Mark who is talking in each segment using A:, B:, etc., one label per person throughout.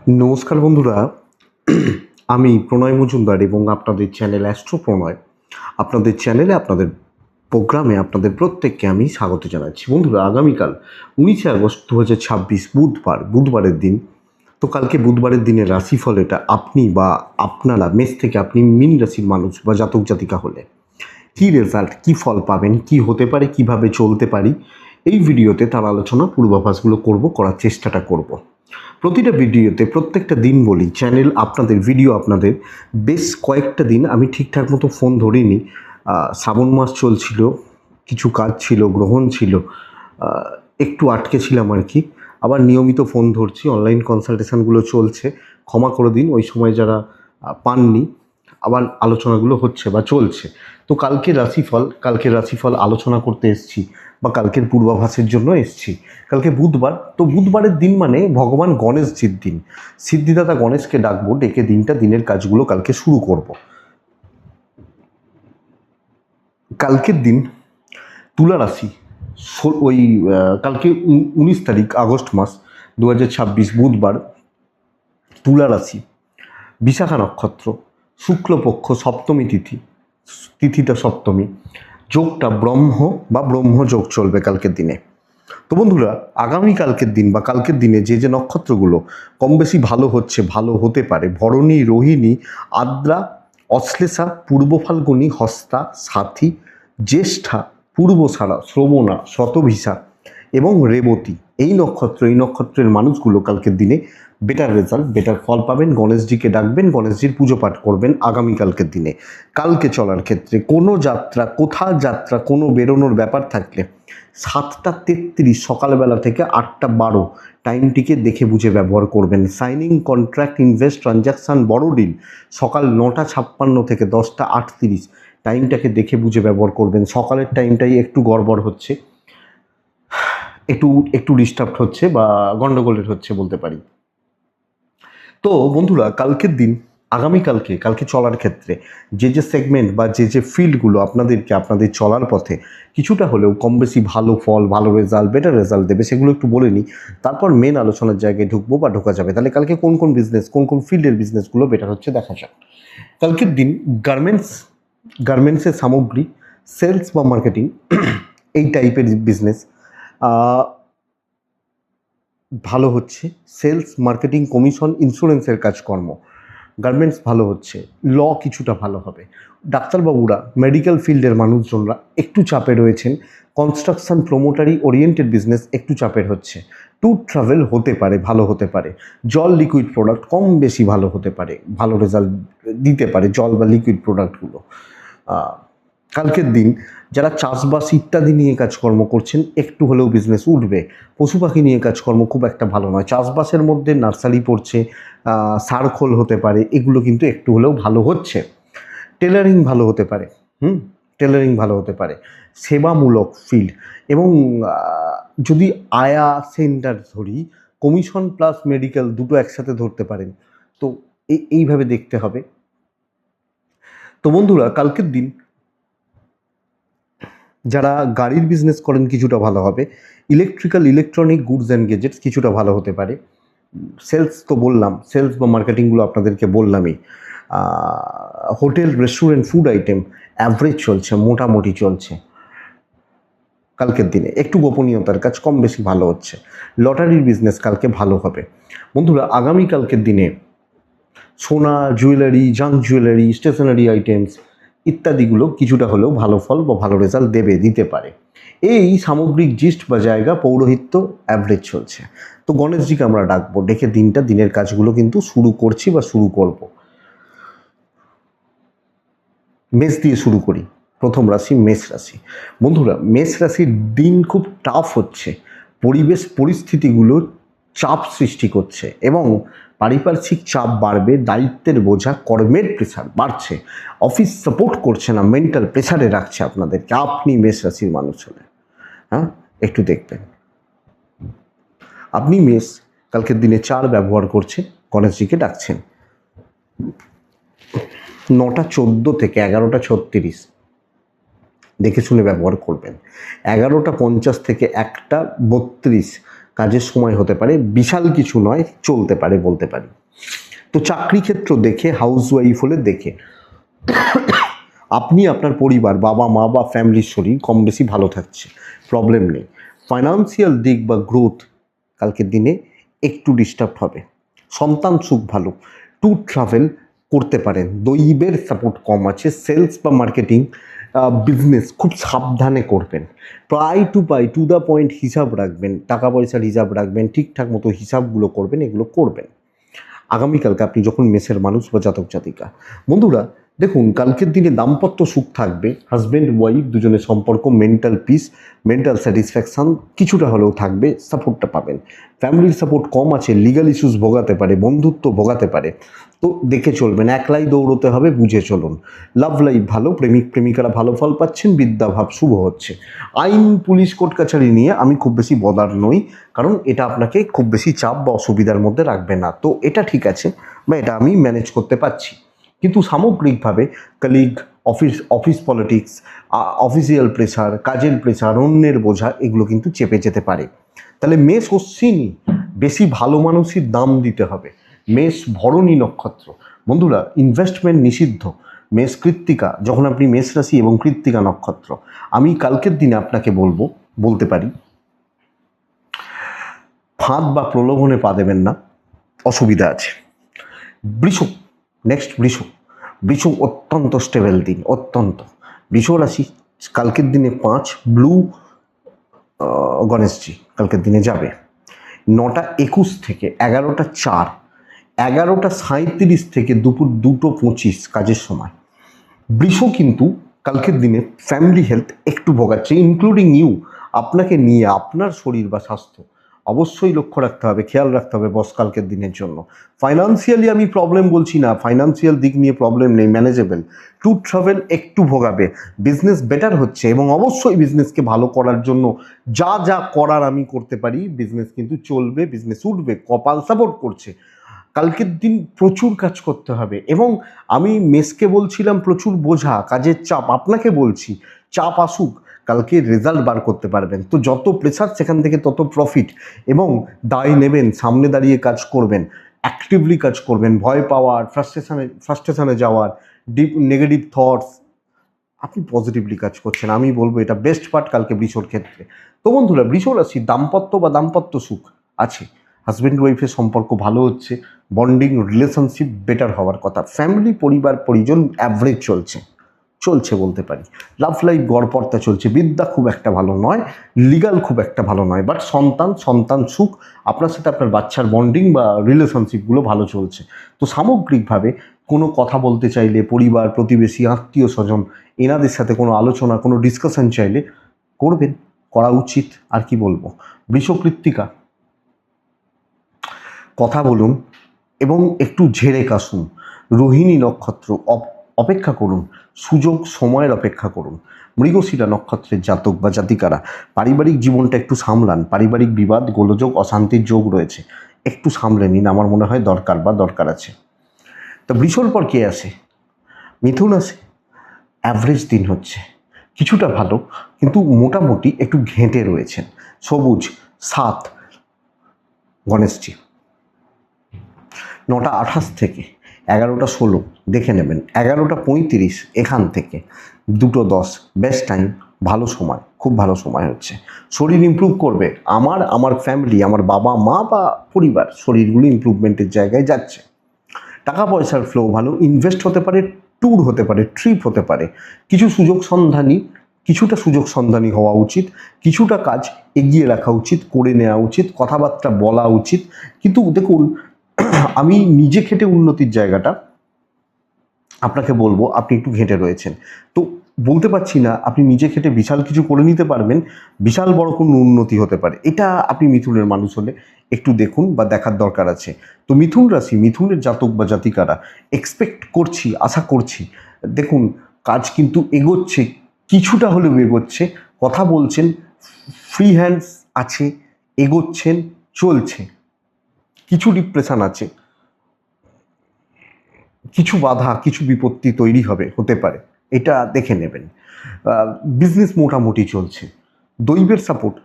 A: নমস্কার বন্ধুরা, আমি প্রণয় মজুমদার এবং আপনাদের চ্যানেল অ্যাস্ট্রো প্রণয়, আপনাদের চ্যানেলে আপনাদের প্রোগ্রামে আপনাদের প্রত্যেককে আমি স্বাগত জানাচ্ছি। বন্ধুরা, আগামীকাল 19 আগস্ট 2026 বুধবারের দিন। তো কালকে বুধবারের দিনের রাশিফল এটা আপনি বা আপনারা মেষ থেকে আপনি মীন রাশির মানুষ বা জাতক জাতিকা হলে কী রেজাল্ট, কী ফল পাবেন, কি হতে পারে, কিভাবে চলতে পারি, এই ভিডিওতে তার আলোচনা পূর্বাভাসগুলো করার চেষ্টাটা করব। প্রতিটা ভিডিওতে প্রত্যেকটা দিন বলি, চ্যানেল আপনাদের, ভিডিও আপনাদের। বেশ কয়েকটা দিন আমি ঠিকঠাক মতো ফোন ধরিনি, শ্রাবণ মাস চলছিল, কিছু কাজ ছিল, গ্রহণ ছিল, একটু আটকে ছিলাম আর কি। আবার নিয়মিত ফোন ধরছি, অনলাইন কনসালটেশনগুলো চলছে, ক্ষমা করে দিন ওই সময় যারা পাননি। আবার আলোচনাগুলো হচ্ছে বা চলছে। তো কালকের রাশিফল আলোচনা করতে এসছি বা কালকের পূর্বাভাসের জন্য এসছি। কালকে বুধবার, তো বুধবারের দিন মানে ভগবান গণেশজির দিন। সিদ্ধিদাতা গণেশকে ডাকবো, ডেকে দিনের কাজগুলো কালকে শুরু করব। কালকের দিন তুলা রাশি, ওই কালকে 19 তারিখ আগস্ট মাস 2026 বুধবার, তুলা রাশি, বিশাখা নক্ষত্র, শুক্লপক্ষ, সপ্তমী তিথিটা সপ্তমী, যোগটা ব্রহ্মযোগ চলবে কালকের দিনে। তো বন্ধুরা, আগামীকালকের দিন বা কালকের দিনে যে নক্ষত্রগুলো কম বেশি ভালো হচ্ছে, ভালো হতে পারে: ভরণী, রোহিণী, আদ্রা, অশ্লেষা, পূর্ব ফাল্গুনী, হস্তা, সাথী, জ্যেষ্ঠা, পূর্বসারা, শ্রবণা, শতভিষা এবং রেবতী। এই নক্ষত্রের মানুষগুলো কালকের দিনে বেটার রেজাল্ট, বেটার ফল পাবেন। গণেশজিকে ডাকবেন, গণেশজির পুজো পাঠ করবেন আগামীকালকের দিনে। কালকে চলার ক্ষেত্রে কোনো যাত্রা, কোনো বেরোনোর ব্যাপার থাকলে 7টা 33 সকালবেলা থেকে 8টা 12 টাইমটিকে দেখে বুঝে ব্যবহার করবেন। সাইনিং, কন্ট্রাক্ট, ইনভেস্ট, ট্রানজ্যাকশান, বড় ডিল সকাল 9টা 56 থেকে 10টা 38 টাইমটাকে দেখে বুঝে ব্যবহার করবেন। সকালের টাইমটাই একটু গড়বড় হচ্ছে, একটু ডিস্টার্ব হচ্ছে বা গন্ডগোলের হচ্ছে বলতে পারি। তো বন্ধুরা, কালকে চলার ক্ষেত্রে যে সেগমেন্ট বা যে ফিল্ডগুলো আপনাদের চলার পথে কিছুটা হলেও কম বেশি ভালো ফল, ভালো রেজাল্ট, বেটার রেজাল্ট দেবে, সেগুলো একটু বলে নিই, তারপর মেন আলোচনার জায়গায় ঢুকবো বা ঢোকা যাবে। তাহলে কালকে কোন বিজনেস, কোন ফিল্ডের বিজনেসগুলো বেটার হচ্ছে দেখা যাক। কালকের দিন গার্মেন্টসের সামগ্রী, সেলস বা মার্কেটিং, এই টাইপের বিজনেস ভালো হচ্ছে। সেলস, মার্কেটিং, কমিশন, ইন্স্যুরেন্সের কাজকর্ম, গার্মেন্টস ভালো হচ্ছে। ল কিছুটা ভালো হবে। ডাক্তারবাবুরা, মেডিকেল ফিল্ডের মানুষজনরা একটু চাপে রয়েছেন। কনস্ট্রাকশন, প্রোমোটারি ওরিয়েন্টেড বিজনেস একটু চাপের হচ্ছে। ট্যুর ট্রাভেল হতে পারে, ভালো হতে পারে। জল, লিকুইড প্রোডাক্ট কম বেশি ভালো হতে পারে, ভালো রেজাল্ট দিতে পারে জল বা লিকুইড প্রোডাক্টগুলো। কালকের দিন যারা চাষবাস ইত্যাদি নিয়ে কাজকর্ম করছেন একটু হলেও বিজনেস উঠবে। পশু পাখি নিয়ে কাজকর্ম খুব একটা ভালো নয়। চাষবাসের মধ্যে নার্সারি পড়ছে, সারখোল হতে পারে, এগুলো কিন্তু একটু হলেও ভালো হচ্ছে। টেলারিং ভালো হতে পারে, টেলারিং ভালো হতে পারে। সেবামূলক ফিল্ড এবং যদি আয়া সেন্টার ধরি, কমিশন প্লাস মেডিকেল দুটো একসাথে ধরতে পারেন, তো এইভাবে দেখতে হবে। তো বন্ধুরা, কালকের দিন যারা গাড়ির বিজনেস করেন কিছুটা ভালো হবে। ইলেকট্রনিক গুডস অ্যান্ড গেজেটস কিছুটা ভালো হতে পারে। সেলস তো বললাম, সেলস বা মার্কেটিংগুলো আপনাদেরকে বললামই। Hotel, restaurant, food item average চলছে, মোটামুটি চলছে। কালকের দিনে একটু গোপনীয়তার কাজ কম বেশি ভালো হচ্ছে। লটারির বিজনেস কালকে ভালো হবে। বন্ধুরা, আগামীকালকের দিনে সোনা, jewellery, junk jewellery, stationery items ইত্যাদিগুলো কিছুটা হলেও ভালো ফল বা ভালো রেজাল্ট দিতে পারে। এই সামগ্রিক জিস্ট বা জায়গা, পৌরোহিত্য অ্যাভারেজ চলছে। তো গণেশজিকে আমরা ডাকবো, ডেকে দিনের কাজগুলো কিন্তু শুরু করছি বা শুরু করব। মেষ দিয়ে শুরু করি। প্রথম রাশি মেষ রাশি। বন্ধুরা, মেষ রাশির দিন খুব টাফ হচ্ছে। পরিস্থিতিগুলো চাপ সৃষ্টি করছে এবং পারিপার্শ্বিক চাপ বাড়বে। দায়িত্বের বোঝা, কর্মের প্রেশার বাড়ছে। অফিস সাপোর্ট করছে না, মেন্টাল প্রেশারে রাখছে আপনাদেরকে। আপনি মেষ রাশির মানুষ হলে একটু দেখবেন। আপনি মেষ, কালকের দিনে 4 ব্যবহার করছেন, গণেশজিকে ডাকছেন। 9টা 14 থেকে 11টা 36 দেখে শুনে ব্যবহার করবেন। 11টা 50 থেকে 1টা 32 কাজের সময় হতে পারে, বিশাল কিছু নয়, চলতে পারে বলতে পারি। তো চাকরি ক্ষেত্র দেখে, হাউসওয়াইফ হলে দেখে আপনি আপনার পরিবার, বাবা মা বা ফ্যামিলির শরীর কম বেশি ভালো থাকছে, প্রবলেম নেই। ফাইন্যান্সিয়াল দিক বা গ্রোথ কালকের দিনে একটু ডিস্টার্ব হবে। সন্তান সুখ ভালো, ট্যুর ট্রাভেল করতে পারেন, দৈবের সাপোর্ট কম আছে। সেলস বা মার্কেটিং বিজনেস খুব সাবধানে করবেন, টু দ্য পয়েন্ট হিসাব রাখবেন, টাকা পয়সার হিসাব রাখবেন, ঠিকঠাক মতো হিসাবগুলো করবেন, এগুলো করবেন। আগামীকালকে আপনি যখন মেসের মানুষ বা জাতক জাতিকা, বন্ধুরা দেখুন কালকের দিনে দাম্পত্য সুখ থাকবে, হাজব্যান্ড ওয়াইফ দুজনের সম্পর্ক, মেন্টাল পিস, মেন্টাল স্যাটিসফ্যাকশান কিছুটা হলেও থাকবে, সাপোর্টটা পাবেন। ফ্যামিলির সাপোর্ট কম আছে, লিগাল ইস্যুস ভোগাতে পারে, বন্ধুত্ব ভোগাতে পারে, তো দেখে চলবেন। একলাই দৌড়তে হবে, বুঝে চলুন। লাভ লাইফ ভালো, প্রেমিক প্রেমিকারা ভালো ফল পাচ্ছেন, বিদ্যাভাব শুভ হচ্ছে। আইন পুলিশ কোর্ট কাছারি নিয়ে আমি খুব বেশি বদার নই, কারণ এটা আপনাকে খুব বেশি চাপ বা অসুবিধার মধ্যে রাখবে না, তো এটা ঠিক আছে বা এটা আমি ম্যানেজ করতে পারছি। কিন্তু সামগ্রিকভাবে colleague, office politics, official pressure, কাজের প্রেশার, অন্যের বোঝা, এগুলো কিন্তু চেপে যেতে পারে। তাহলে মেষ অশ্বিনী বেশি ভালো মানুষই দাম দিতে হবে। মেষ ভরণী নক্ষত্র, বন্ধুরা ইনভেস্টমেন্ট নিষিদ্ধ। মেষ কৃত্তিকা, যখন আপনি মেষ রাশি এবং কৃত্তিকা নক্ষত্র, আমি কালকের দিনে আপনাকে বলতে পারি ফাঁদ বা প্রলোভনে পা দেবেন না, অসুবিধা আছে। বৃষ, নেক্সট বৃষ অত্যন্ত স্টেবল দিন, অত্যন্ত। বৃষ রাশি কালকের দিনে 5 ব্লু গণেশজি কালকের দিনে যাবে 9টা 21 থেকে 11টা 4, 11টা 37 থেকে দুপুর 2টো 25 কাজের সময়। বৃষ কিন্তু কালকের দিনে ফ্যামিলি হেলথ একটু ভোগাচ্ছে, ইনক্লুডিং ইউ, আপনাকে নিয়ে আপনার শরীর বা স্বাস্থ্য অবশ্যই লক্ষ্য রাখতে হবে, খেয়াল রাখতে হবে বস কালকের দিনের জন্য। ফাইন্যান্সিয়ালি আমি প্রবলেম বলছি না, ফাইন্যান্সিয়াল দিক নিয়ে প্রবলেম নেই, ম্যানেজেবল। ট্যুর ট্রাভেল একটু ভোগাবে, বিজনেস বেটার হচ্ছে এবং অবশ্যই বিজনেসকে ভালো করার জন্য যা যা করার আমি করতে পারি, বিজনেস কিন্তু চলবে, বিজনেস উঠবে, কপাল সাপোর্ট করছে। কালকের দিন প্রচুর কাজ করতে হবে এবং আমি মেসকে বলছিলাম প্রচুর বোঝা, কাজের চাপ, আপনাকে বলছি চাপ আসুক, কালকে রেজাল্ট বার করতে পারবেন। তো যত প্রেসার সেখান থেকে তত প্রফিট, এবং দায় নেবেন, সামনে দাঁড়িয়ে কাজ করবেন, অ্যাক্টিভলি কাজ করবেন। ভয় পাওয়ার, ফ্রাস্ট্রেশনে যাওয়ার, ডিপ নেগেটিভ থটস, আপনি পজিটিভলি কাজ করছেন, আমি বলবো এটা বেস্ট পার্ট কালকে বৃষর ক্ষেত্রে। তো বন্ধুরা বৃষ রাশি দাম্পত্য বা দাম্পত্য সুখ আছে, হাজব্যান্ড ওয়াইফের সম্পর্ক ভালো হচ্ছে, বন্ডিং রিলেশনশিপ বেটার হওয়ার কথা। ফ্যামিলি, পরিবার পরিজন অ্যাভারেজ চলছে বলতে পারি। লাভ লাইফ গড়পড়তা চলছে, বিদ্যা খুব একটা ভালো নয়, লিগাল খুব একটা ভালো নয়, বাট সন্তান সুখ, আপনার সাথে আপনার বাচ্চার বন্ডিং বা রিলেশনশিপগুলো ভালো চলছে। তো সামগ্রিকভাবে কোনো কথা বলতে চাইলে, পরিবার, প্রতিবেশী, আত্মীয় স্বজন, এনাদের সাথে কোনো আলোচনা, কোনো ডিসকাশন চাইলে করবেন, করা উচিত। আর কি বলবো, বৃষকৃত্তিকা কথা বলুন এবং একটু ঝেড়ে কাশুন। রোহিণী নক্ষত্র অপেক্ষা করুন, সুযোগ সময়ের অপেক্ষা করুন। মৃগশিরা নক্ষত্রের জাতক বা জাতিকারা পারিবারিক জীবনটা একটু সামলান, পারিবারিক বিবাদ, গোলযোগ, অশান্তির যোগ রয়েছে, একটু সামলে নিন, আমার মনে হয় দরকার আছে। তো বৃষর পর কে আসে? মিথুন আসে। অ্যাভারেজ দিন হচ্ছে, কিছুটা ভালো কিন্তু মোটামুটি একটু ঘেঁটে রয়েছেন। সবুজ 7 গণেশজি, 9টা 28 থেকে 11টা 16 দেখে নেবেন, 11টা 35 এখান থেকে 2টো 10 বেস্ট টাইম, ভালো সময়, খুব ভালো সময় হচ্ছে। শরীর ইমপ্রুভ করবে, আমার ফ্যামিলি, আমার বাবা মা বা পরিবার শরীরগুলো ইমপ্রুভমেন্টের জায়গায় যাচ্ছে। টাকা পয়সার ফ্লো ভালো, ইনভেস্ট হতে পারে, ট্যুর হতে পারে, ট্রিপ হতে পারে, কিছুটা সুযোগ সন্ধানী হওয়া উচিত, কিছুটা কাজ এগিয়ে রাখা উচিত, করে নেওয়া উচিত, কথাবার্তা বলা উচিত। কিন্তু দেখুন আমি নিজে খেটে উন্নতির জায়গাটা আপনাকে বলবো, আপনি একটু ঘেঁটে রয়েছেন, তো বলতে পারছি না আপনি নিজে খেটে বিশাল কিছু করে নিতে পারবেন, বিশাল বড় কোনো উন্নতি হতে পারে, এটা আপনি মিথুনের মানুষ হলে একটু দেখুন বা দেখার দরকার আছে। তো মিথুন রাশি, মিথুনের জাতক বা জাতিকারা এক্সপেক্ট করছি, আশা করছি, দেখুন কাজ কিন্তু এগোচ্ছে, কিছুটা হলেও এগোচ্ছে, কথা বলছেন, ফ্রি হ্যান্ডস আছে, এগোচ্ছেন, চলছে। কিছু ডিপ্রেশন আছে, কিছু বাধা, কিছু বিপত্তি তৈরি হতে পারে, এটা দেখে নেবেন। বিজনেস মোটামুটি চলছে, দৈবের সাপোর্ট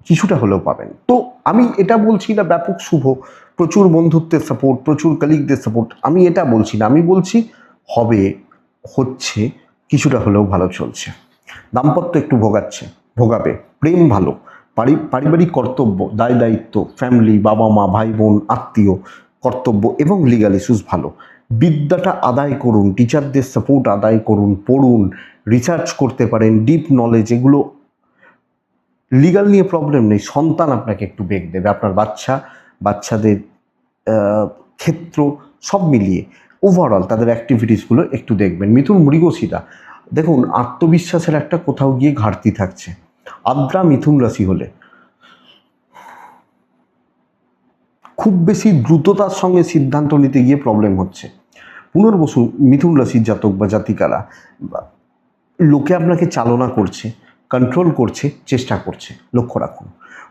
A: কিছুটা হলেও পাবেন। তো আমি এটা বলছি না ব্যাপক শুভ, প্রচুর বন্ধুত্বের সাপোর্ট, প্রচুর কালিগদের সাপোর্ট, আমি এটা বলছি না। আমি বলছি হবে, হচ্ছে, কিছুটা হলেও ভালো চলছে। দাম্পত্য একটু ভোগাবে, প্রেম ভালো, পারিবারিক কর্তব্য, দায় দায়িত্ব, ফ্যামিলি, বাবা মা, ভাই বোন, আত্মীয়, কর্তব্য এবং লিগাল ইস্যুস ভালো। বিদ্যাটা আদায় করুন, টিচারদের সাপোর্ট আদায় করুন, পড়ুন, রিসার্চ করতে পারেন, ডিপ নলেজ, এগুলো লিগাল নিয়ে প্রবলেম নেই। সন্তান আপনাকে একটু বেগ দেবে, আপনার বাচ্চাদের ক্ষেত্র সব মিলিয়ে ওভারঅল তাদের অ্যাক্টিভিটিসগুলো একটু দেখবেন। মিথুন মৃগশিরা, দেখুন আত্মবিশ্বাসের একটা কোথাও গিয়ে ঘাটতি থাকছে। আদ্রা মিথুন রাশি হলে খুব বেশি দ্রুততার সঙ্গে সিদ্ধান্ত নিতে গিয়ে প্রবলেম হচ্ছে। পুনর্বসু মিথুন রাশির জাতক বা জাতিকারা, লোকে আপনাকে চালনা করছে, কন্ট্রোল করছে, চেষ্টা করছে, লক্ষ্য রাখুন।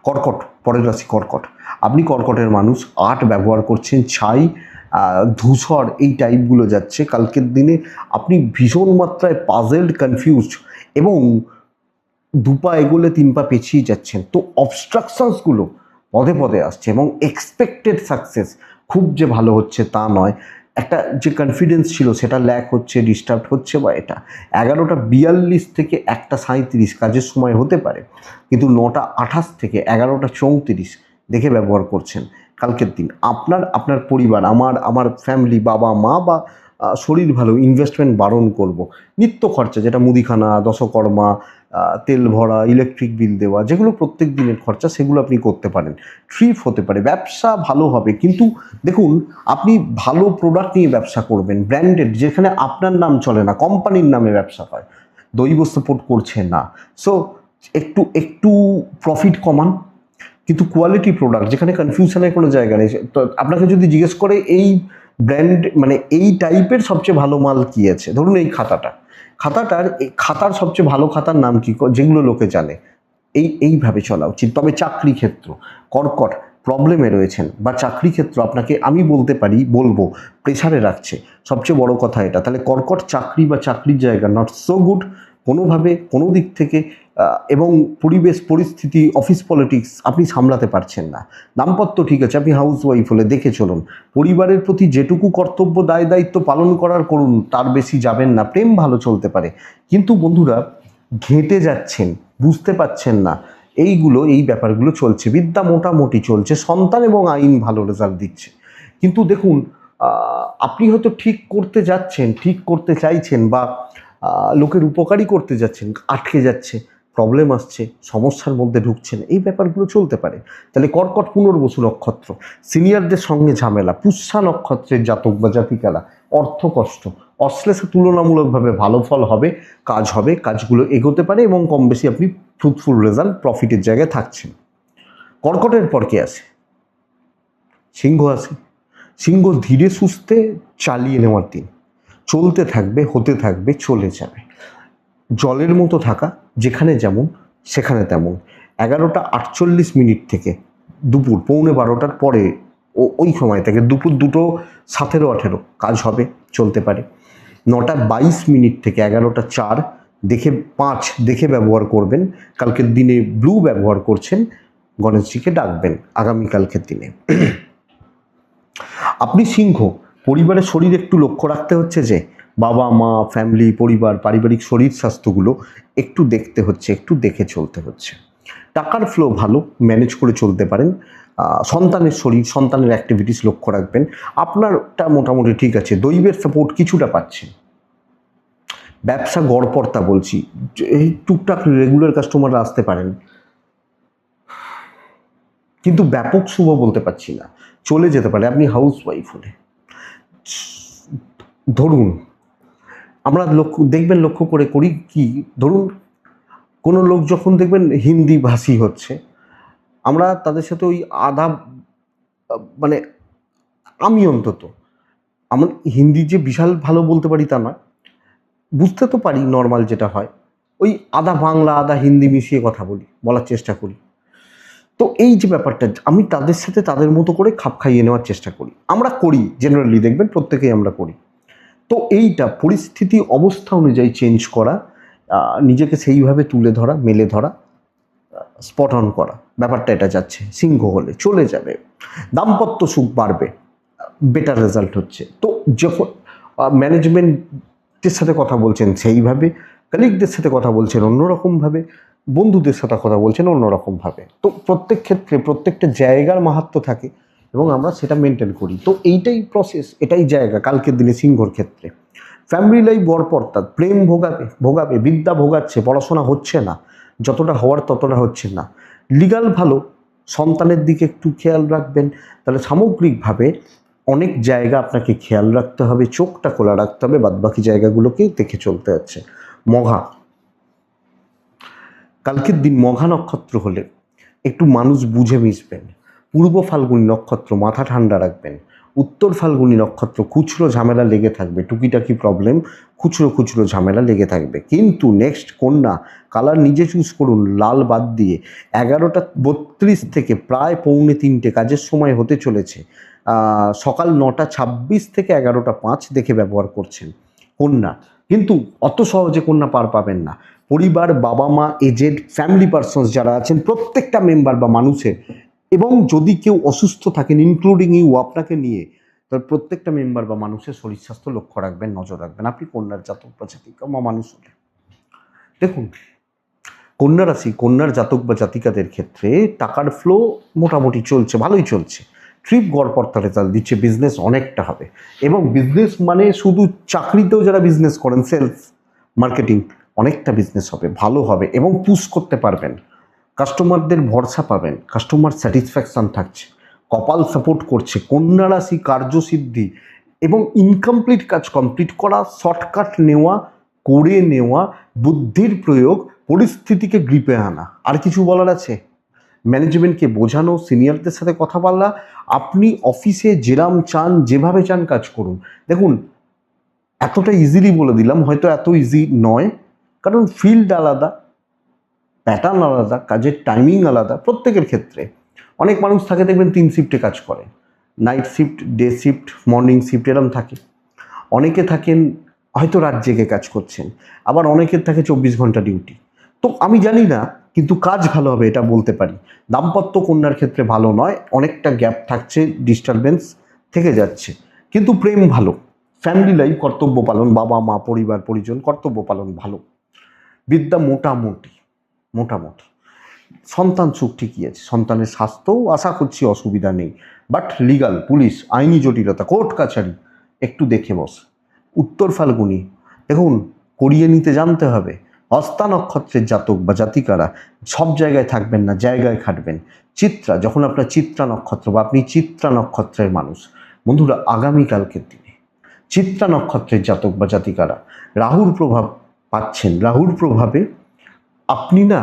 A: কর্কট, পরের রাশি কর্কট, আপনি কর্কটের মানুষ, আর্ট ব্যবহার করছেন, ছাই, ধূসর এই টাইপগুলো যাচ্ছে। কালকের দিনে আপনি ভীষণ মাত্রায় পাজেলড, কনফিউজড এবং দুপা এগোলে তিন পা পেছিয়ে যাচ্ছেন। তো অবস্ট্রাকশনসগুলো পদে পদে আসছে এবং এক্সপেক্টেড সাকসেস খুব যে ভালো হচ্ছে তা নয়। একটা যে কনফিডেন্স ছিল সেটা ল্যাক হচ্ছে, ডিস্টার্ব হচ্ছে। বা এটা 11:42 থেকে 1:37 কাজের সময় হতে পারে, কিন্তু 9:28 থেকে 11:34 দেখে ব্যবহার করছেন কালকের দিন। আপনার পরিবার, আমার ফ্যামিলি, বাবা মা বা শরীর ভালো, ইনভেস্টমেন্ট বারণ করব। নিত্য খরচা যেটা মুদিখানা, দশকর্মা, তেল ভরা, ইলেকট্রিক বিল দেওয়া, যেগুলো প্রত্যেক দিনের খরচা, সেগুলো আপনি করতে পারেন। ট্রিপ হতে পারে, ব্যবসা ভালো হবে। কিন্তু দেখুন, আপনি ভালো প্রোডাক্ট নিয়ে ব্যবসা করবেন, ব্র্যান্ডেড, যেখানে আপনার নাম চলে না, কোম্পানির নামে ব্যবসা হয়, দৈব সাপোর্ট করছে না। সো একটু প্রফিট কমান, কিন্তু কোয়ালিটি প্রোডাক্ট, যেখানে কনফিউশনের কোনো জায়গা নেই। তো আপনাকে যদি জিজ্ঞেস করে এই ব্র্যান্ড মানে এই টাইপের সবচেয়ে ভালো মাল কী আছে, ধরুন এই খাতার সবচেয়ে ভালো খাতার নাম কি, যেগুলো লোকে জানে, এইভাবে চলা উচিত। তবে চাকরি ক্ষেত্র, কর্কট প্রবলেমে রয়েছেন বা চাকরি ক্ষেত্র আপনাকে আমি বলবো প্রেসারে রাখছে, সবচেয়ে বড় কথা এটা। তাহলে কর্কট চাকরি বা চাকরির জায়গা নট সো গুড কোনোভাবে, কোনো দিক থেকে, এবং পরিবেশ পরিস্থিতি, অফিস পলিটিক্স আপনি সামলাতে পারছেন না। দাম্পত্য ঠিক আছে, আপনি হাউস ওয়াইফ হলে দেখে চলুন, পরিবারের প্রতি যেটুকু কর্তব্য, দায় দায়িত্ব পালন করার করুন, তার বেশি যাবেন না। প্রেম ভালো চলতে পারে, কিন্তু বন্ধুরা ঘেঁটে যাচ্ছেন, বুঝতে পারছেন না, এই ব্যাপারগুলো চলছে। বিদ্যা মোটামুটি চলছে, সন্তান এবং আইন ভালো রেজাল্ট দিচ্ছে। কিন্তু দেখুন, আপনি হয়তো ঠিক করতে যাচ্ছেন, ঠিক করতে চাইছেন, বা লোকের উপকারী করতে যাচ্ছেন, আটকে যাচ্ছে, প্রবলেম আসছে, সমস্যার মধ্যে ঢুকছেন, এই ব্যাপারগুলো চলতে পারে। তাহলে কর্কট পুনর্বসু নক্ষত্র, সিনিয়রদের সঙ্গে ঝামেলা। পুষ্যা নক্ষত্রের জাতক বা জাতিকারা, অর্থ কষ্ট, অশ্লেষে তুলনামূলকভাবে ভালো ফল হবে, কাজগুলো এগোতে পারে এবং কম বেশি আপনি ফ্রুটফুল রেজাল্ট, প্রফিটের জায়গায় থাকছেন। কর্কটের পর কে আসে? সিংহ আসে। সিংহ ধীরে সুস্থে চালিয়ে নেওয়ার দিন, চলতে থাকবে, হতে থাকবে, চলে যাবে। জলের মতো থাকা, যেখানে যেমন সেখানে তেমন। 11:48 থেকে দুপুর 11:45 পরে, ওই সময় থেকে দুপুর 2:17-18 কাজ হবে, চলতে পারে। 9:22 থেকে 11:04 দেখে 5 দেখে ব্যবহার করবেন। কালকের দিনে ব্লু ব্যবহার করছেন, গণেশজিকে ডাকবেন আগামীকালকের দিনে। আপনি সিংহ, পরিবারের শরীর একটু লক্ষ্য রাখতে হচ্ছে, যে বাবা মা, ফ্যামিলি, পরিবার, পারিবারিক শরীর স্বাস্থ্যগুলো একটু দেখতে হচ্ছে, একটু দেখে চলতে হচ্ছে। টাকার ফ্লো ভালো, ম্যানেজ করে চলতে পারেন। সন্তানের শরীর, সন্তানের অ্যাক্টিভিটিস লক্ষ্য রাখবেন। আপনারটা মোটামুটি ঠিক আছে, দৈবের সাপোর্ট কিছুটা পাচ্ছেন। ব্যবসা গড়পড়তা বলছি, এই টুকটাক রেগুলার কাস্টমাররা আসতে পারেন, কিন্তু ব্যাপক শুভ বলতে পারছি না, চলে যেতে পারে। আপনি হাউস ওয়াইফ হলে ধরুন, আমরা লক্ষ্য করি কি, ধরুন কোনো লোক যখন দেখবেন হিন্দি ভাষী হচ্ছে, আমরা তাদের সাথে ওই মানে আমি অন্তত আমার হিন্দি যে বিশাল ভালো বলতে পারি তা নয়, বুঝতে তো পারি, নর্মাল যেটা হয়, ওই আধা বাংলা আধা হিন্দি মিশিয়ে কথা বলার চেষ্টা করি। তো এই যে ব্যাপারটা, আমি তাদের সাথে তাদের মতো করে খাপ খাইয়ে নেওয়ার চেষ্টা করি, আমরা করি, জেনারেলি দেখবেন প্রত্যেকেই আমরা করি। তো এইটা পরিস্থিতি অবস্থা অনুযায়ী চেঞ্জ করা, নিজেকে সেইভাবে তুলে ধরা, মেলে ধরা, স্পট অন করা, ব্যাপারটা এটা যাচ্ছে। সিংহ হলে চলে যাবে, দাম্পত্য সুখ বাড়বে, বেটার রেজাল্ট হচ্ছে। তো যখন ম্যানেজমেন্টের সাথে কথা বলছেন সেইভাবে, কলিগদের সাথে কথা বলছেন অন্যরকমভাবে, বন্ধুদের সাথে কথা বলছেন অন্যরকমভাবে। তো প্রত্যেক ক্ষেত্রে প্রত্যেকটা জায়গার মাহাত্ম্য থাকে এবং আমরা সেটা মেনটেন করি। তো এইটাই প্রসেস, এটাই জায়গা কালকের দিনে সিংহর ক্ষেত্রে। ফ্যামিলি লাইফ গড়পড়তা, প্রেম ভোগাবে ভোগাবে, বিদ্যা ভোগাচ্ছে, পড়াশোনা হচ্ছে না, যতটা হওয়ার ততটা হচ্ছে না। লিগাল ভালো, সন্তানের দিকে একটু খেয়াল রাখবেন। তাহলে সামগ্রিকভাবে অনেক জায়গা আপনাকে খেয়াল রাখতে হবে, চোখটা খোলা রাখতে হবে, বাদবাকি জায়গাগুলোকে দেখে চলতে হচ্ছে। মঘা, কালকের দিন মঘা নক্ষত্র হলে একটু মানুষ বুঝে মিশবেন। পূর্ব ফাল্গুনী নক্ষত্র, মাথা ঠান্ডা রাখবেন। উত্তর ফাল্গুনী নক্ষত্র, খুচরো ঝামেলা লেগে থাকবে, টুকিটাকি প্রবলেম, খুচরো খুচরো ঝামেলা লেগে থাকবে। কিন্তু নেক্সট কন্যা, কালার নিজে চুজ করুন, লাল বাদ দিয়ে। 11:32 থেকে প্রায় 2:45 কাজের সময় হতে চলেছে। সকাল 9:26 থেকে 11:05 দেখে ব্যবহার করছেন কন্যা। কিন্তু অত সহজে কন্যা পার পাবেন না। পরিবার, বাবা মা, এজেড ফ্যামিলি পারসনস যারা আছেন, প্রত্যেকটা মেম্বার বা মানুষের, এবং যদি কেউ অসুস্থ থাকেন ইনক্লুডিং ইউ, আপনাকে নিয়ে, তার প্রত্যেকটা মেম্বার বা মানুষের শরীর স্বাস্থ্য লক্ষ্য রাখবেন, নজর রাখবেন। আপনি কন্যার জাতক বা জাতিকা বা মানুষ হলে দেখুন, কন্যা রাশি, কন্যার জাতক বা জাতিকাদের ক্ষেত্রে টাকার ফ্লো মোটামুটি চলছে, ভালোই চলছে। ট্রিপ গড়পড়তা রেজাল্ট দিচ্ছে, বিজনেস অনেকটা হবে। এবং বিজনেস মানে শুধু চাকরিতেও যারা বিজনেস করেন, সেলস মার্কেটিং, অনেকটা বিজনেস হবে, ভালো হবে এবং পুশ করতে পারবেন। কাস্টমারদের ভরসা পাবেন, কাস্টমার স্যাটিসফ্যাকশান থাকছে, কপাল সাপোর্ট করছে। কন্যা রাশি কার্যসিদ্ধি এবং ইনকমপ্লিট কাজ কমপ্লিট করা, শর্টকাট নেওয়া, করে নেওয়া, বুদ্ধির প্রয়োগ, পরিস্থিতিকে গ্রিপে আনা। আর কিছু বলার আছে? ম্যানেজমেন্টকে বোঝানো, সিনিয়রদের সাথে কথা বলা। আপনি অফিসে যেরাম চান, যেভাবে চান কাজ করুন। দেখুন, এতটা ইজিলি বলে দিলাম, হয়তো এত ইজি নয়, কারণ ফিল্ড আলাদা, প্যাটার্ন আলাদা, কাজের টাইমিং আলাদা প্রত্যেকের ক্ষেত্রে। অনেক মানুষ থাকে দেখবেন 3 শিফটে কাজ করে, night shift, day shift, morning shift, এরম থাকে। অনেকে থাকেন হয়তো রাত জেগে কাজ করছেন, আবার অনেকের থাকে 24 ঘন্টা ডিউটি। তো আমি জানি না, কিন্তু কাজ ভালো হবে এটা বলতে পারি। দাম্পত্য কন্যার ক্ষেত্রে ভালো নয়, অনেকটা গ্যাপ থাকছে, ডিস্টারবেন্স থেকে যাচ্ছে। কিন্তু প্রেম ভালো, ফ্যামিলি লাইফ, কর্তব্য পালন, বাবা মা পরিবার পরিজন, কর্তব্য পালন ভালো। বিদ্যা মোটামুটি মোটামুটি। সন্তান সুখ ঠিকই আছে, সন্তানের স্বাস্থ্যও আশা করছি অসুবিধা নেই। বাট লিগাল, পুলিশ, আইনি জটিলতা, কোর্ট কাছারি একটু দেখে বস। উত্তর ফাল্গুনি, দেখুন, করিয়ে নিতে জানতে হবে। হস্তা নক্ষত্রের জাতক বা জাতিকারা সব জায়গায় থাকবেন না, জায়গায় খাটবেন। চিত্রা, যখন আপনার চিত্রা নক্ষত্র বা আপনি চিত্রা নক্ষত্রের মানুষ, বন্ধুরা, আগামীকালকের দিনে চিত্রা নক্ষত্রের জাতক বা জাতিকারা রাহুর প্রভাব পাচ্ছেন। রাহুর প্রভাবে আপনি না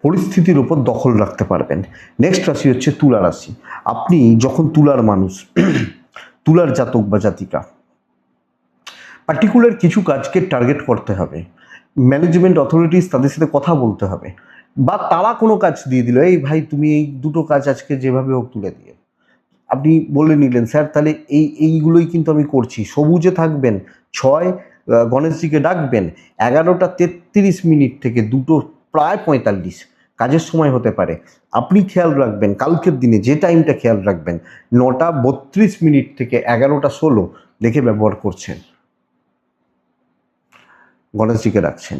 A: পরিস্থিতির ওপর দখল রাখতে পারবেন। নেক্সট রাশি হচ্ছে তুলা রাশি। আপনি যখন তুলার মানুষ, তুলার জাতক বা জাতিকা, পার্টিকুলার কিছু কাজকে টার্গেট করতে হবে। ম্যানেজমেন্ট অথরিটিস, তাদের সাথে কথা বলতে হবে, বা তারা কোনো কাজ দিয়ে দিল, এই ভাই তুমি এই দুটো কাজ আজকে যেভাবে হোক তুলে দিয়ে, আপনি বলে নিলেন স্যার তাহলে এইগুলোই কিন্তু আমি করছি। সবুজে থাকবেন। 6 গণেশজিকে ডাকবেন। 11:33 থেকে 2:45 কাজের সময় হতে পারে। আপনি খেয়াল রাখবেন কালকের দিনে যে টাইমটা খেয়াল রাখবেন, 9:32 থেকে 11:16 দেখে ব্যবহার করছেন, গণেশজিকে রাখছেন।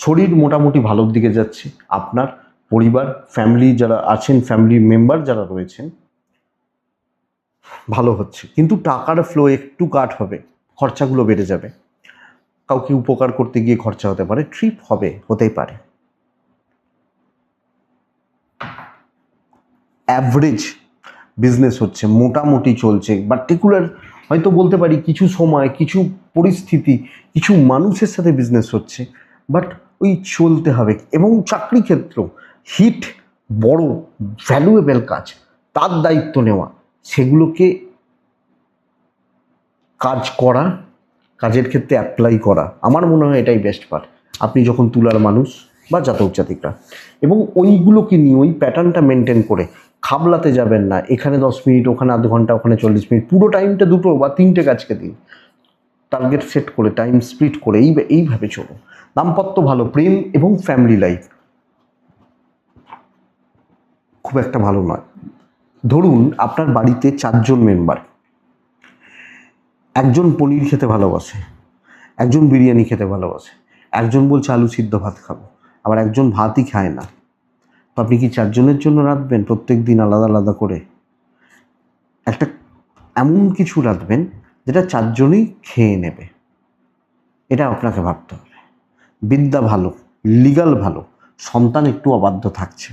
A: শরীর মোটামুটি ভালোর দিকে যাচ্ছে। আপনার পরিবার, ফ্যামিলি যারা আছেন, ফ্যামিলি মেম্বার যারা রয়েছেন, ভালো হচ্ছে। কিন্তু টাকার ফ্লো একটু কাট হবে, খরচাগুলো বেড়ে যাবে। কাউকে উপকার করতে গিয়ে খরচা হতে পারে, ট্রিপ হবে, হতেই পারে। অ্যাভারেজ বিজনেস হচ্ছে, মোটামুটি চলছে। পার্টিকুলার হয়তো বলতে পারি কিছু সময়, কিছু পরিস্থিতি, কিছু মানুষের সাথে বিজনেস হচ্ছে, বাট ওই চলতে হবে। এবং চাকরি ক্ষেত্র হিট, বড় ভ্যালুয়েবল কাজ, তার দায়িত্ব নেওয়া, সেগুলোকে কাজ করা, কাজের ক্ষেত্রে অ্যাপ্লাই করা, আমার মনে হয় এটাই বেস্ট পার্ট। আপনি যখন তুলার মানুষ বা জাতক জাতিকা, এবং ওইগুলোকে নিয়ে ওই প্যাটার্নটা মেনটেন করে খাবলাতে যাবেন না, এখানে 10 মিনিট, ওখানে আধ ঘন্টা, ওখানে 40 মিনিট, পুরো টাইমটা 2 বা 3টে কাজকে দিন। টার্গেট সেট করে, টাইম স্প্লিট করে এইভাবে চলুন। দাম্পত্য ভালো, প্রেম এবং ফ্যামিলি লাইফ খুব একটা ভালো নয়। ধরুন আপনার বাড়িতে 4জন মেম্বার, একজন পনির খেতে ভালোবাসে, একজন বিরিয়ানি খেতে ভালোবাসে, একজন বলছে আলু সিদ্ধ ভাত খাবো, আবার একজন ভাতই খায় না। তো আপনি কি 4জনের জন্য রাঁধবেন প্রত্যেক দিন আলাদা আলাদা করে? একটা এমন কিছু রাঁধবেন যেটা 4জনই খেয়ে নেবে, এটা আপনাকে ভাবতে হবে। বিদ্যা ভালো, লিগাল ভালো, সন্তান একটু অবাধ্য থাকছে,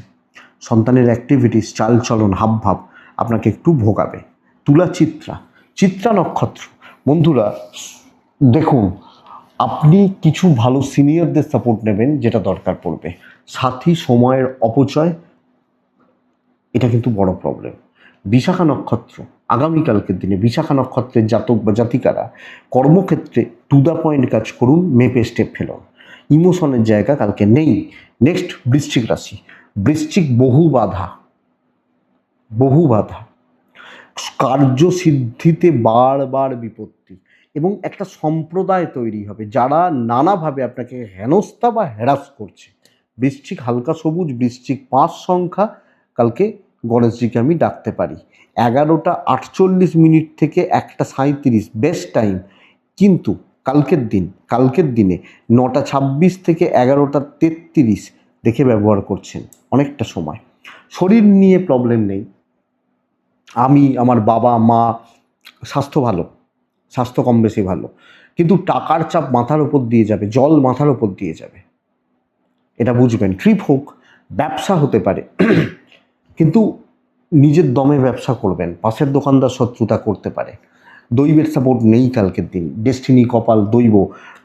A: সন্তানের অ্যাক্টিভিটিস, চালচলন, হাবভাব আপনাকে একটু ভোগাবে। তুলা চিত্রা নক্ষত্র, বন্ধুরা দেখুন আপনি কিছু ভালো সিনিয়রদের সাপোর্ট নেবেন যেটা দরকার পড়বে। সাথী সময়ের অপচয়, এটা কিন্তু বড় প্রবলেম। বিশাখা নক্ষত্র, আগামীকালকের দিনে বিশাখা নক্ষত্রের জাতক বা জাতিকারা কর্মক্ষেত্রে টু দ্য পয়েন্ট কাজ করুন, মেপে স্টেপ ফেলুন। ইমোশনের জায়গা কালকে নেই। নেক্সট বৃশ্চিক রাশি। বৃশ্চিক বহু বাধা, কার্যসিদ্ধিতে বারবার বিপত্তি, এবং একটা সম্প্রদায় তৈরি হবে যারা নানাভাবে আপনাকে হেনস্থা বা হ্যারাস করছে। বৃশ্চিক হালকা সবুজ, বৃশ্চিক 5 সংখ্যা, কালকে গণেশজিকে আমি ডাকতে পারি। 11:48 থেকে 1:37 বেস্ট টাইম, কিন্তু কালকের দিনে 9:26 থেকে 11:33 দেখে ব্যবহার করছেন অনেকটা সময়। শরীর নিয়ে প্রবলেম নেই, আমার বাবা মা স্বাস্থ্য ভালো, স্বাস্থ্য কম বেশি ভালো, কিন্তু টাকার চাপ মাথার উপর দিয়ে যাবে, জল মাথার উপর দিয়ে যাবে, এটা বুঝবেন। ট্রিপ হোক, ব্যবসা হতে পারে, কিন্তু নিজের দমে ব্যবসা করবেন, পাশের দোকানদার শত্রুতা করতে পারে। দৈবের সাপোর্ট নেই কালকের দিন, ডেস্টিনি, কপাল, দৈব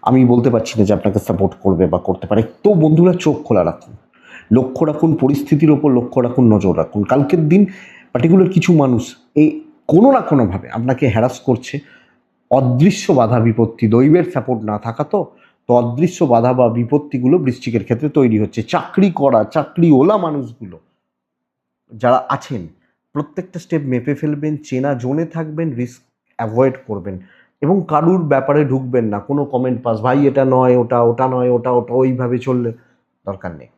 A: আমি বলতে পারছি না যে আপনাকে সাপোর্ট করবে বা করতে পারে। তো বন্ধুরা চোখ খোলা রাখুন, লক্ষ্য রাখুন, পরিস্থিতির ওপর লক্ষ্য রাখুন, নজর রাখুন। কালকের দিন পার্টিকুলার কিছু মানুষ এই কোনো না কোনোভাবে আপনাকে হ্যারাস করছে। অদৃশ্য বাধা বিপত্তি, দৈবের সাপোর্ট না থাকা তো অদৃশ্য বাধা বা বিপত্তিগুলো বৃশ্চিকের ক্ষেত্রে তৈরি হচ্ছে। চাকরিওয়ালা মানুষগুলো যারা আছেন প্রত্যেকটা স্টেপ মেপে ফেলবেন, চেনা জোনে থাকবেন, রিস্ক অ্যাভয়েড করবেন, এবং কারুর ব্যাপারে ঢুকবেন না। কোনো কমেন্ট পাস, ভাই এটা নয় ওটা নয় ওটা ওইভাবে চললে দরকার নেই।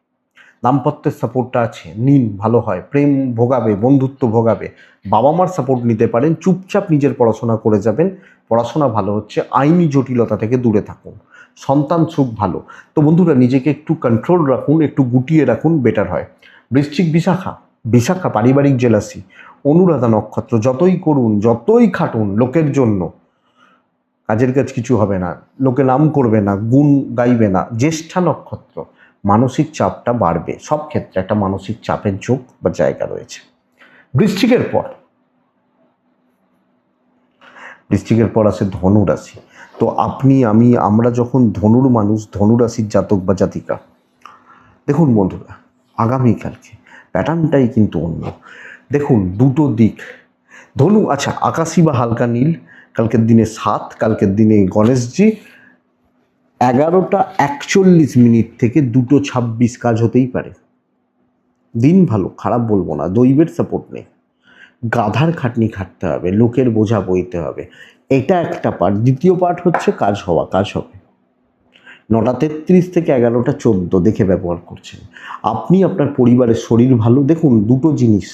A: দাম্পত্যের সাপোর্টটা আছে, নিন, ভালো হয়। প্রেম ভোগাবে, বন্ধুত্ব ভোগাবে, বাবা মার সাপোর্ট নিতে পারেন। চুপচাপ নিজের পড়াশোনা করে যাবেন, পড়াশোনা ভালো হচ্ছে। আইনি জটিলতা থেকে দূরে থাকুন, সন্তান সুখ ভালো। তো বন্ধুরা নিজেকে একটু কন্ট্রোল রাখুন, একটু গুটিয়ে রাখুন, বেটার হয়। বৃশ্চিক বিশাখা পারিবারিক জেলাসি। অনুরাধা নক্ষত্র, যতই করুন যতই খাটুন লোকের জন্য, কাজের কাজ কিছু হবে না, লোকে নাম করবে না, গুণ গাইবে না। জ্যেষ্ঠা নক্ষত্র, মানসিক চাপটা বাড়বে, সব ক্ষেত্রে একটা মানসিক চাপের যোগ বা জায়গা রয়েছে। বৃশ্চিকের পর আসে ধনু রাশি। তো আমরা যখন ধনুর মানুষ, ধনু রাশির জাতক বা জাতিকা, দেখুন বন্ধুরা আগামীকালকে প্যাটার্নটাই কিন্তু অন্য। দেখুন দুটো দিক, ধনু আচ্ছা আকাশি বা হালকা নীল, কালকের দিনে 7, কালকের দিনে গণেশজি 11:41 থেকে 2:26 কাজ হতেই পারে। দিন ভালো, খারাপ বলবো না, দৈবের সাপোর্ট নেই, গাধার খাটনি খাটতে হবে, লোকের বোঝা বইতে হবে, এটা একটা পার্ট। দ্বিতীয় পার্ট হচ্ছে কাজ হবে। 9:33 থেকে 11:14 দেখে ব্যবহার করছেন। আপনি আপনার পরিবারের শরীর ভালো। দেখুন দুটো জিনিস,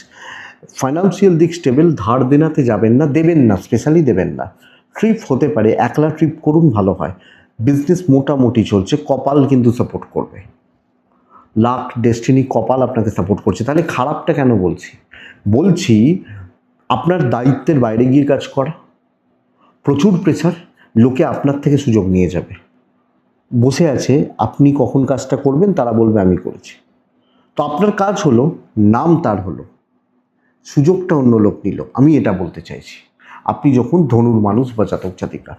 A: ফাইন্যান্সিয়াল দিক স্টেবল, ধার দেনাতে যাবেন না, দেবেন না, স্পেশালি দেবেন না। ট্রিপ হতে পারে, একলা ট্রিপ করুন, ভালো হয়। বিজনেস মোটামুটি চলছে, কপাল কিন্তু সাপোর্ট করবে। লাক, ডেস্টিনি, কপাল আপনাকে সাপোর্ট করছে। তাহলে খারাপটা কেন বলছি আপনার দায়িত্বের বাইরে গিয়ে কাজ করা, প্রচুর প্রেসার, লোকে আপনার থেকে সুযোগ নিয়ে যাবে। বসে আছে, আপনি কখন কাজটা করবেন তারা বলবে আমি করেছি, তো আপনার কাজ হলো, নাম তার হলো, সুযোগটা অন্য লোক নিল। আমি এটা বলতে চাইছি, আপনি যখন ধনুর মানুষ বা জাতক জাতিকা,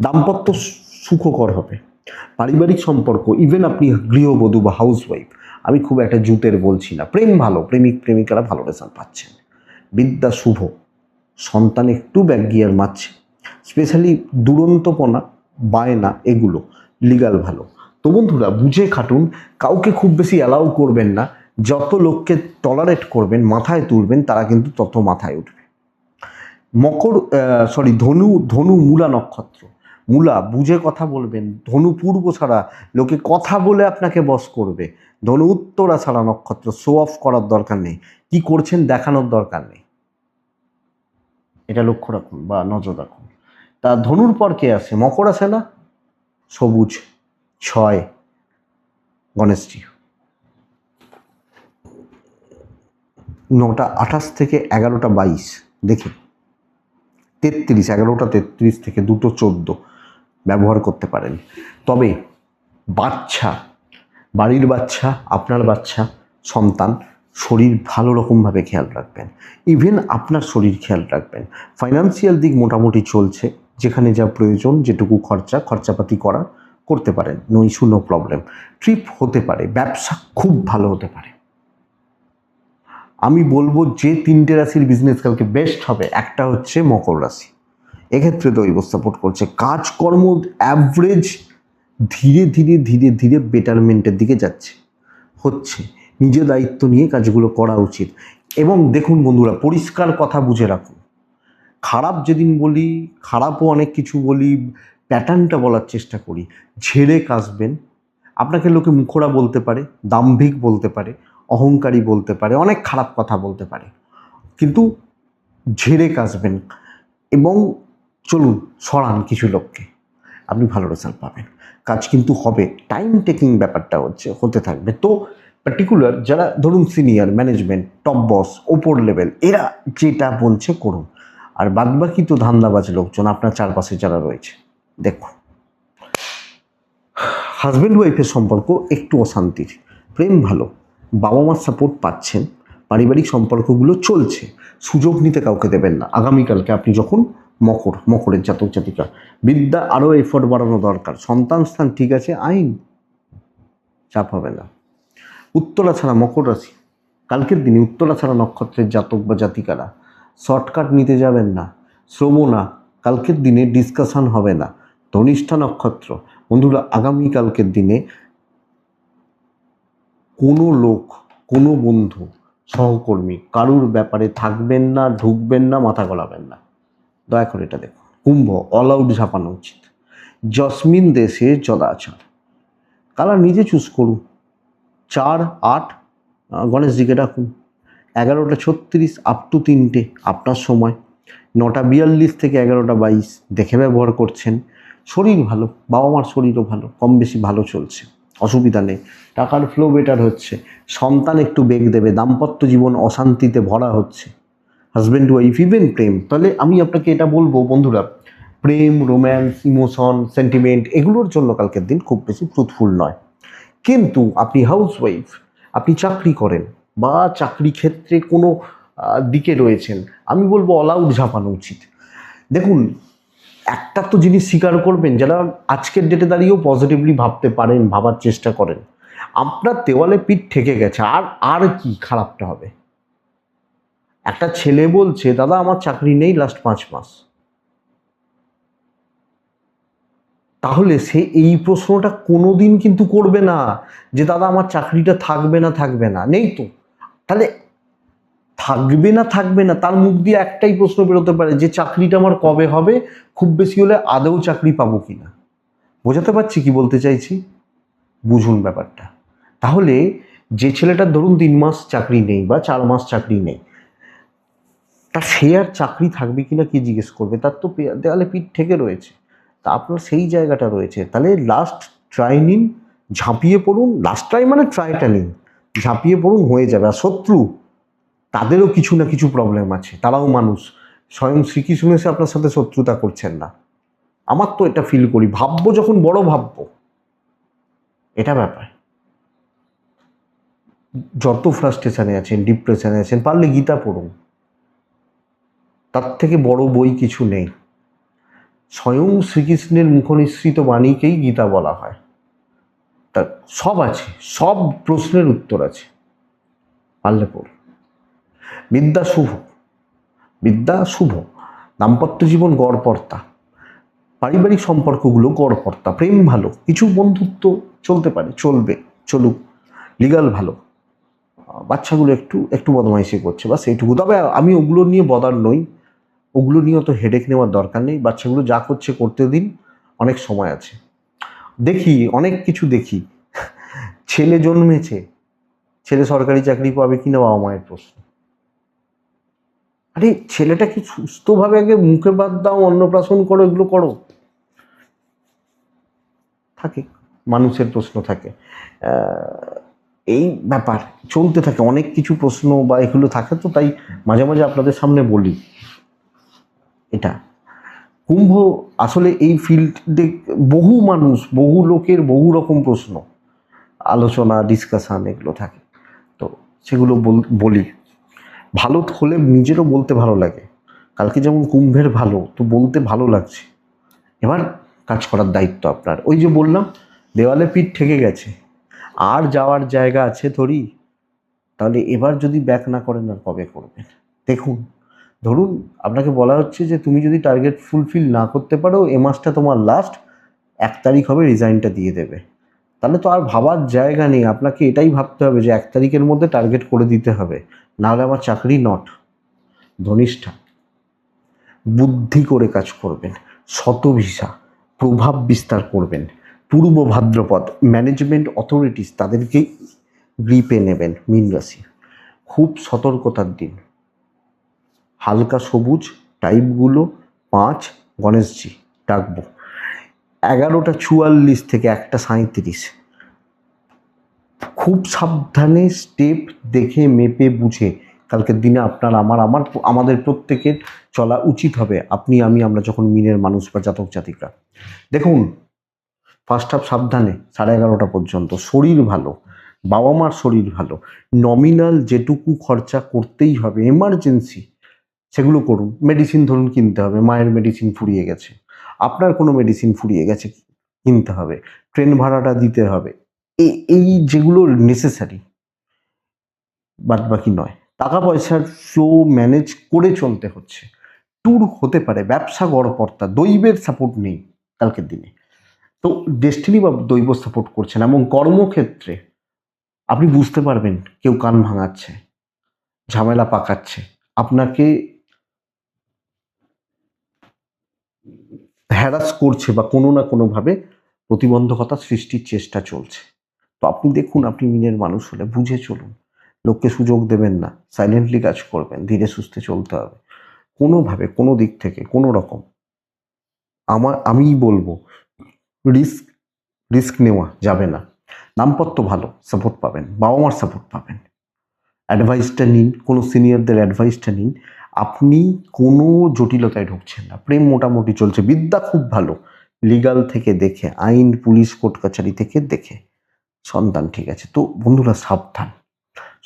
A: দাম্পত্য সুখকর হবে, পারিবারিক সম্পর্ক, ইভেন আপনি গৃহবধূ বা হাউসওয়াইফ, আমি খুব একটা জুতের বলছি না, প্রেম ভালো, প্রেমিকারা ভালো রেজাল্ট পাচ্ছেন। বিদ্যা শুভ, সন্তান একটু ব্যাক গিয়ার মারছে, স্পেশালি দুরন্তপনা, বায়না, এগুলো লিগাল ভালো। তো বন্ধুরা বুঝে খাটুন, কাউকে খুব বেশি অ্যালাউ করবেন না। যত লোককে টলারেট করবেন, মাথায় তুলবেন, তারা কিন্তু তত মাথায় উঠবে। ধনু মূলা নক্ষত্র, মূলা বুঝে কথা বলবেন। ধনু পূর্ব ছাড়া লোকে কথা বলে আপনাকে বশ করবে। ধনু উত্তরা ছাড়া নক্ষত্র, শো অফ করার দরকার নেই, কি করছেন দেখানোর দরকার নেই, এটা লক্ষ্য রাখুন বা নজর রাখুন। তা ধনুর পর কে আসে? মকর আসে না? সবুজ 6 গণেশজি। 9:28 থেকে 11:22 দেখে 33, 11:33 থেকে 2:14 ব্যবহার করতে পারেন। তবে বাচ্চা, বাড়ির বাচ্চা, আপনার বাচ্চা, সন্তান শরীর ভালো রকমভাবে খেয়াল রাখবেন। ইভেন আপনার শরীর খেয়াল রাখবেন। ফাইন্যান্সিয়াল দিক মোটামুটি চলছে, যেখানে যা প্রয়োজন যেটুকু খরচাপাতি করতে পারেন, no issue, no problem. Trip হতে পারে, ব্যবসা খুব ভালো হতে পারে। আমি বলবো যে 3টে রাশির বিজনেস কালকে বেস্ট হবে, একটা হচ্ছে মকর রাশি। এক্ষেত্রে দৈব সাপোর্ট করছে। কাজকর্ম অ্যাভারেজ ধীরে ধীরে ধীরে ধীরে বেটারমেন্টের দিকে যাচ্ছে, হচ্ছে। নিজে দায়িত্ব নিয়ে কাজগুলো করা উচিত। এবং দেখুন বন্ধুরা, পরিষ্কার কথা বুঝে রাখুন। খারাপ যেদিন বলি, খারাপও অনেক কিছু বলি, প্যাটার্নটা বলার চেষ্টা করি। ঝেড়ে কাশবেন। আপনাকে লোকে মুখোড়া বলতে পারে, দাম্ভিক বলতে পারে, অহংকারী বলতে পারে, অনেক খারাপ কথা বলতে পারে, কিন্তু ঝেড়ে কাশবেন এবং চলুন সরান কিছু লোককে, আপনি ভালো রেজাল্ট পাবেন। কাজ কিন্তু হবে, টাইম টেকিং ব্যাপারটা হতে থাকবে। তো পার্টিকুলার যারা ধরুন সিনিয়র ম্যানেজমেন্ট, টপ বস, ওপর লেভেল, এরা যেটা বলছে করুন। আর বাদবাকি তো ধান্দাবাজ লোকজন আপনার চারপাশে যারা রয়েছে। দেখুন, হাজব্যান্ড ওয়াইফের সম্পর্ক একটু অশান্তির, প্রেম ভালো, বাবা মার সাপোর্ট পাচ্ছেন, পারিবারিক সম্পর্কগুলো চলছে। সুযোগ নিতে কাউকে দেবেন না আগামীকালকে আপনি যখন মকরের জাতক জাতিকা। বিদ্যা আরও এফোর্ট বাড়ানো দরকার। সন্তান স্থান ঠিক আছে, আইন চাপ হবে না। উত্তরা ছাড়া মকর রাশি, কালকের দিনে উত্তরা ছাড়া নক্ষত্রের জাতক বা জাতিকারা শর্টকাট নিতে যাবেন না। শ্রবণা, কালকের দিনে ডিসকাশন হবে না। ধনিষ্ঠা নক্ষত্র, বন্ধুরা আগামীকালকের দিনে কোনো লোক, কোনো বন্ধু, সহকর্মী কারুর ব্যাপারে থাকবেন না, ঢুকবেন না, মাথা গলাবেন না, দয়া করে এটা দেখুন। কুম্ভ, অল আউট ঝাঁপানো উচিত। জসমিন দেশে যদাচার, কালার নিজে চুজ করুন। 4-8 গণেশজিকে ডাকুন। 11:36 আপ টু 3টে আপনার সময়। 9:42 থেকে 11:22 দেখে ব্যবহার করছেন। শরীর ভালো, বাবা মার শরীরও ভালো, কম বেশি ভালো চলছে, অসুবিধা নেই। টাকার ফ্লো বেটার হচ্ছে। সন্তান একটু বেগ দেবে। দাম্পত্য জীবন অশান্তিতে ভরা হচ্ছে। হাজব্যান্ড ওয়াইফ, ইভেন প্রেম। তাহলে আমি আপনাকে এটা বলবো বন্ধুরা, প্রেম, রোম্যান্স, ইমোশন, সেন্টিমেন্ট, এগুলোর জন্য কালকের দিন খুব বেশি ফ্রুটফুল নয়। কিন্তু আপনি হাউস ওয়াইফ, আপনি চাকরি করেন বা চাকরি ক্ষেত্রে কোনো দিকে রয়েছেন, আমি বলবো অল আউট ঝাঁপানো উচিত। দেখুন, একটা তো জিনিস স্বীকার করবেন, যারা আজকের ডেটে দাঁড়িয়েও পজিটিভলি ভাবতে পারেন, ভাবার চেষ্টা করেন, আপনার দেওয়ালে পিঠ ঠেকে গেছে। আর কি খারাপটা হবে? একটা ছেলে বলছে, দাদা আমার চাকরি নেই লাস্ট 5 মাস। তাহলে সে এই প্রশ্নটা কোনোদিন কিন্তু করবে না যে দাদা আমার চাকরিটা থাকবে না, নেই তো। তাহলে থাকবে না তার মুখ দিয়ে একটাই প্রশ্ন বেরোতে পারে যে চাকরিটা আমার কবে হবে, খুব বেশি হলে আদৌ চাকরি পাবো কিনা। বোঝাতে পারছি কি বলতে চাইছি? বুঝুন ব্যাপারটা। তাহলে যে ছেলেটার ধরুন 3 মাস চাকরি নেই বা 4 মাস চাকরি নেই, তা সে আর চাকরি থাকবে কিনা কি জিজ্ঞেস করবে? তার তো দেওয়ালে পিঠ ঠেকে রয়েছে। তা আপনার সেই জায়গাটা রয়েছে। তাহলে লাস্ট ট্রাই নিন, ঝাঁপিয়ে পড়ুন। লাস্ট ট্রাই মানে ট্রাইটা নিন, ঝাঁপিয়ে পড়ুন, হয়ে যাবে। আর শত্রু, তাদেরও কিছু না কিছু প্রবলেম আছে, তারাও মানুষ। স্বয়ং শ্রীকৃষ্ণ এসে আপনার সাথে শত্রুতা করছেন না, আমার তো এটা ফিল করি। ভাববো যখন বড় ভাববো, এটা ব্যাপার। যত ফ্রাস্ট্রেশনে আছেন, ডিপ্রেশনে আছেন, পারলে গীতা পড়ুন, তার থেকে বড় বই কিছু নেই। স্বয়ং শ্রীকৃষ্ণের মুখনিসৃত বাণীকেই গীতা বলা হয়। তার সব আছে, সব প্রশ্নের উত্তর আছে, পারলে পড়ুন। বিদ্যা শুভ, দাম্পত্য জীবন গড়পড়তা, পারিবারিক সম্পর্কগুলো গড়পড়তা, প্রেম ভালো, কিছু বন্ধুত্ব চলতে পারে, চলুক। লিগাল ভালো, বাচ্চাগুলো একটু বদমাইশি করছে, বাস এইটুকু। তবে আমি ওগুলো নিয়ে বদার নই, ওগুলো নিয়ে অত হেডেক নেওয়ার দরকার নেই। বাচ্চাগুলো যা করছে করতে দিন, অনেক সময় আছে। দেখি, অনেক কিছু দেখি। ছেলে জন্মেছে, ছেলে সরকারি চাকরি পাবে কিনা বাবা মায়ের প্রশ্ন। আরে ছেলেটাকে সুস্থভাবে আগে মুখে বাদ দাও, অন্নপ্রাশন করো, এগুলো করো। থাকে, মানুষের প্রশ্ন থাকে, এই ব্যাপার চলতে থাকে, অনেক কিছু প্রশ্ন বা এগুলো থাকে। তো তাই মাঝে মাঝে আপনাদের সামনে বলি এটা। কুম্ভ আসলে এই ফিল্ডে বহু মানুষ, বহু লোকের বহু রকম প্রশ্ন, আলোচনা, ডিসকাশন এগুলো থাকে। তো সেগুলো বলি। ভালো হলে নিজেরও বলতে ভালো লাগে। কালকে যেমন কুম্ভের ভালো, তো বলতে ভালো লাগছে। এবার কাজ করার দায়িত্ব আপনার। ওই যে বললাম, দেওয়ালে পিঠ ঠেকে গেছে, আর যাওয়ার জায়গা আছে থরি? তাহলে এবার যদি ব্যাক না করেন আর কবে করবেন? দেখুন, ধরুন আপনাকে বলা হচ্ছে যে তুমি যদি টার্গেট ফুলফিল না করতে পারো, এ মাসটা তোমার লাস্ট, 1 তারিখ হবে রিজাইনটা দিয়ে দেবে। তাহলে তো আর ভাবার জায়গা নেই, আপনাকে এটাই ভাবতে হবে যে 1 তারিখের মধ্যে টার্গেট করে দিতে হবে, নাহলে আমার চাকরি নট। ধনিষ্ঠা, বুদ্ধি করে কাজ করবেন, শতভিসা প্রভাব বিস্তার করবেন, পূর্ব ভাদ্রপদ ম্যানেজমেন্ট অথরিটিস তাদেরকে গ্রিপে নেবেন। মীন রাশি, খুব সতর্কতার দিন। হালকা সবুজ টাইপগুলো 5 গণেশজি ডাকবো। 11:44 থেকে 1:37, খুব সাবধানে স্টেপ দেখে মেপে বুঝে কালকের দিনে আপনার আমাদের প্রত্যেকের চলা উচিত হবে। আপনি, আমি, আমরা যখন মিনের মানুষ বা জাতক জাতিকা। দেখুন, ফার্স্ট হাফ সাবধানে 11:30 পর্যন্ত, শরীর ভালো, বাবা মার শরীর ভালো, নমিনাল যেটুকু খরচা করতেই হবে এমার্জেন্সি সেগুলো করুন। মেডিসিন ধরুন কিনতে হবে, মায়ের মেডিসিন ফুরিয়ে গেছে, আপনার কোনো মেডিসিন ফুরিয়ে গেছে, কিনতে হবে, ট্রেন ভাড়াটা দিতে হবে, এই যেগুলো নেসেসারি, বাদ বাকি নয়। টাকা পয়সার ফ্লো ম্যানেজ করে চলতে হচ্ছে। ট্যুর হতে পারে, ব্যবসা গড়পড়তা, দৈবের সাপোর্ট নেই কালকের দিনে, তো ডেস্টিনি বা দৈব সাপোর্ট করছেন। এবং কর্মক্ষেত্রে আপনি বুঝতে পারবেন কেউ কান ভাঙাচ্ছে, ঝামেলা পাকাচ্ছে, আপনাকে হ্যারাস করছে বা কোনো না কোনোভাবে প্রতিবন্ধকতা সৃষ্টির চেষ্টা চলছে। তো আপনি দেখুন, আপনি মিনের মানুষ হলে বুঝে চলুন, লোককে সুযোগ দেবেন না, সাইলেন্টলি কাজ করবেন, ধীরে সুস্থে চলতে হবে। কোনোভাবে কোনো দিক থেকে কোনো রকম আমিই বলবো রিস্ক রিস্ক নেওয়া যাবে না। দাম্পত্য ভালো, সাপোর্ট পাবেন, বাবা মার সাপোর্ট পাবেন। অ্যাডভাইসটা নিন, কোনো সিনিয়রদের অ্যাডভাইসটা নিন। আপনি কোনো জটিলতায় ঢুকছেন না, প্রেম মোটামুটি চলছে, বিদ্যা খুব ভালো, লিগাল থেকে দেখে, আইন পুলিশ কোর্ট কাছারি থেকে দেখে, সন্তান ঠিক আছে। তো বন্ধুরা সাবধান,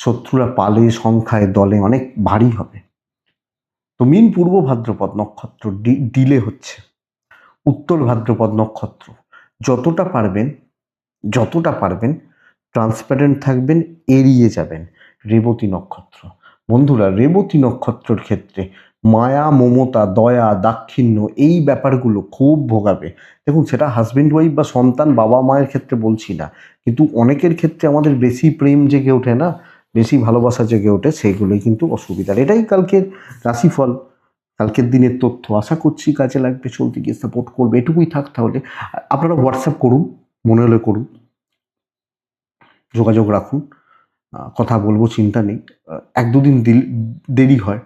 A: শত্রুরা পালে, সংখ্যায়, দলে অনেক ভারী হবে। তো মিন পূর্ব ভাদ্রপদ নক্ষত্র ডিলে হচ্ছে, উত্তর ভাদ্রপদ নক্ষত্র। যতটা পারবেন ট্রান্সপারেন্ট থাকবেন, এড়িয়ে যাবেন। রেবতী নক্ষত্র, বন্ধুরা রেবতী নক্ষত্রের ক্ষেত্রে মায়া, মমতা, দয়া, দাক্ষিণ্য এই ব্যাপারগুলো খুব ভোগাবে। দেখুন, সেটা হাজবেন্ড ওয়াইফ বা সন্তান বাবা মায়ের ক্ষেত্রে বলছি না, কিন্তু অনেকের ক্ষেত্রে আমাদের বেশি প্রেম জেগে ওঠে না, বেশি ভালোবাসা জেগে ওঠে, সেইগুলোই কিন্তু অসুবিধার। এটাই কালকের রাশিফল, কালকের দিনের তথ্য। আশা করছি কাজে লাগবে, চলতে গিয়ে সাপোর্ট করবে। এটুকুই থাক তাহলে। আপনারা হোয়াটসঅ্যাপ করুন, মনে হলে করুন, যোগাযোগ রাখুন, কথা বলবো, চিন্তা নেই। 1-2 দিন দেরি হয়।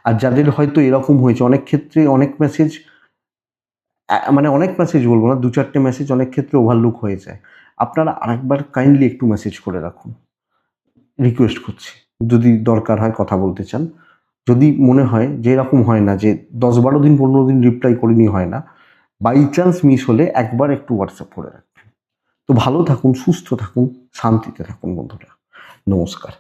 A: আর যাদের হয়তো এরকম হয়েছে, অনেক ক্ষেত্রে অনেক মেসেজ, মানে অনেক মেসেজ বলবো না, 2-4টে মেসেজ অনেক ক্ষেত্রে ওভারলুক হয়ে যায়। আপনারা আরেকবার কাইন্ডলি একটু মেসেজ করে রাখুন, রিকোয়েস্ট করছি। যদি দরকার হয় কথা বলতে চান, যদি মনে হয় যে এরকম হয় না যে 10-12 দিন 15 দিন রিপ্লাই করিনি, হয় না, বাই চান্স মিস হলে একবার একটু হোয়াটসঅ্যাপ করে রাখবেন। তো ভালো থাকুন, সুস্থ থাকুন, শান্তিতে থাকুন বন্ধুরা। নমস্কার।